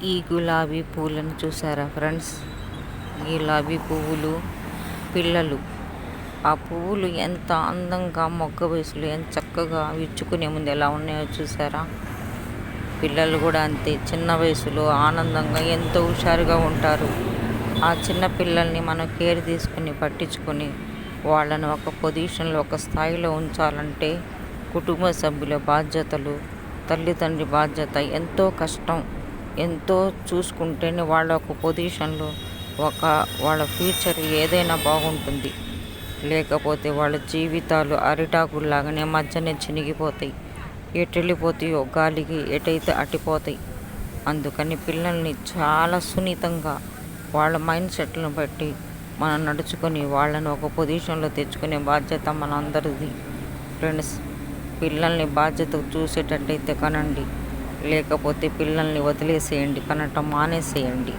ఈ గులాబీ పూలను చూసారా ఫ్రెండ్స్? గులాబీ పువ్వులు పిల్లలు. ఆ పువ్వులు ఎంత అందంగా మొగ్గ వయసులో ఎంత చక్కగా విచ్చుకునే ముందు ఎలా ఉన్నాయో చూసారా? పిల్లలు కూడా అంతే, చిన్న వయసులో ఆనందంగా ఎంతో హుషారుగా ఉంటారు. ఆ చిన్న పిల్లల్ని మనం కేర్ తీసుకుని పట్టించుకొని వాళ్ళని ఒక పొజిషన్లో ఒక స్థాయిలో ఉంచాలంటే కుటుంబ సభ్యుల బాధ్యతలు, తల్లిదండ్రి బాధ్యత ఎంతో కష్టం. ఎంతో చూసుకుంటేనే వాళ్ళ ఒక పొజిషన్లో వాళ్ళ ఫ్యూచర్ ఏదైనా బాగుంటుంది. లేకపోతే వాళ్ళ జీవితాలు అరిటాకుల్లాగానే మధ్యనే చినిగిపోతాయి. ఎటు వెళ్ళిపోతాయో గాలికి, ఎటైతే అటిపోతాయి. అందుకని పిల్లల్ని చాలా సున్నితంగా వాళ్ళ మైండ్ సెట్లను బట్టి మనం నడుచుకొని వాళ్ళని ఒక పొజిషన్లో తెచ్చుకునే బాధ్యత మన అందరిది ఫ్రెండ్స్. పిల్లల్ని బాధ్యత చూసేటట్టయితే కనండి, లేకపోతే పిల్లల్ని వదిలేసేయండి, కనటం మానేసేయండి.